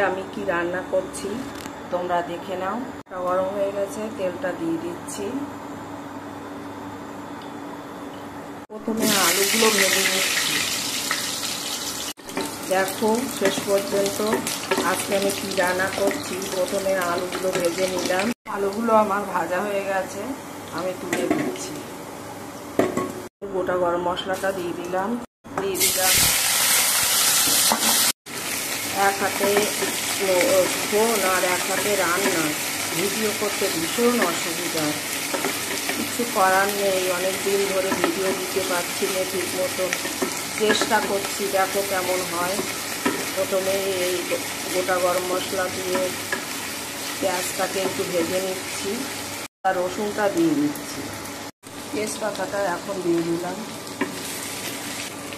আমি কি রান্না করছি তোমরা দেখে নাও। গরম হয়ে গেছে, তেলটা দিয়ে দিচ্ছি। প্রথমে আলুগুলো ভেজে নিচ্ছি। দেখো শেষ পর্যন্ত আজকে আমি কি রান্না করছি। প্রথমে আলুগুলো ভেজে নিলাম। আলুগুলো আমার ভাজা হয়ে গেছে, আমি তুলে দিচ্ছি। গোটা গরম মশলাটা দিয়ে দিলাম। এক হাতে ফোন আর এক হাতে রান্না, ভিডিও করতে ভীষণ অসুবিধা। কিছু করার নেই, অনেক দিন ধরে ভিডিও দিতে পারছি না ঠিক মতো। চেষ্টা করছি, দেখো কেমন হয়। প্রথমে এই গোটা গরম মশলা দিয়ে পেঁয়াজটাকে একটু ভেজে নিচ্ছি, আর রসুনটা দিয়ে দিচ্ছি। তেজপাতাটা এখন দিয়ে দিলাম।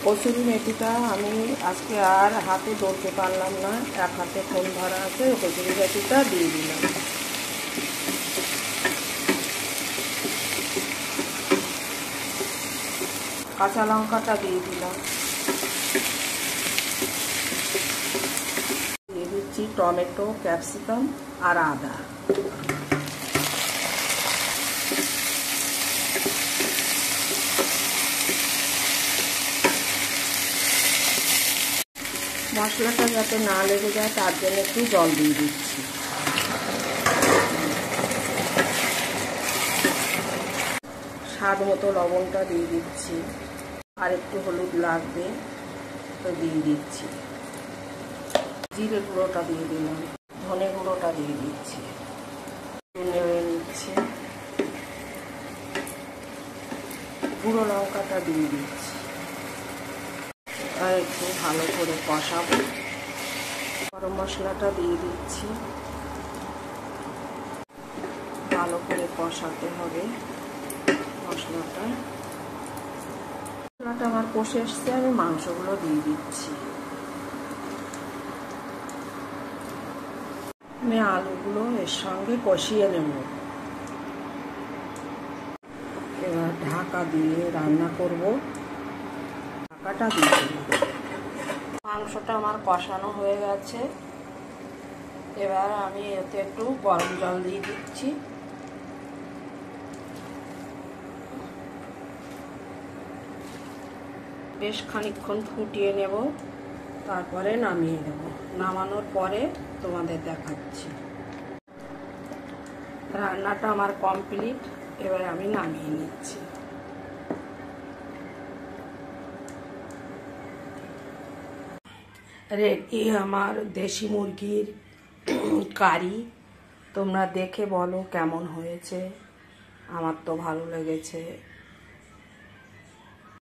কসুরি মেথিটা আমি আজকে আর হাতে ধরতে পারলাম না, এক হাতে ফোন ধরা আছে। কসুরি মেথিটা দিয়ে দিলাম। কাঁচা লঙ্কাটা দিয়ে দিলাম। দিয়ে দিচ্ছি টমেটো, ক্যাপসিকাম আর আদা। মশলাটা যাতে না লেগে যায় তার জন্য একটু জল দিয়ে দিচ্ছি। স্বাদ মতো লবণটা দিয়ে দিচ্ছি, আর একটু হলুদ লাগবে তো দিয়ে দিচ্ছি। জিরে গুঁড়োটা দিয়ে দিলাম, ধনে গুঁড়োটা দিয়ে দিচ্ছি, নেড়ে নিচ্ছি। গুঁড়ো লঙ্কাটা দিয়ে দিচ্ছি, আর একটু ভালো করে কষাবো। গরম মশলাটা দিয়ে দিচ্ছি, ভালো করে কষাতে হবে মশলাটা। মশলাটা আমার কষে এসছে, আমি মাংসগুলো দিয়ে দিচ্ছি। আমি আলুগুলো এর সঙ্গে কষিয়ে নেব। এবার ঢাকা দিয়ে রান্না করব। ঢাকাটা দিয়ে দেব। মাংসটা আমার কষানো হয়ে গেছে। এবার আমি এতে একটু গরম জল দিয়ে দিচ্ছি। বেশ খানিকক্ষণ ফুটিয়ে নেব, তারপরে নামিয়ে নেব। নামানোর পরে তোমাদের দেখাচ্ছি। রান্নাটা আমার কমপ্লিট, এবার আমি নামিয়ে নিচ্ছি। রেডি আমার দেশি মুরগির কারি। তোমরা দেখে বলো কেমন হয়েছে। আমার তো ভালো লেগেছে।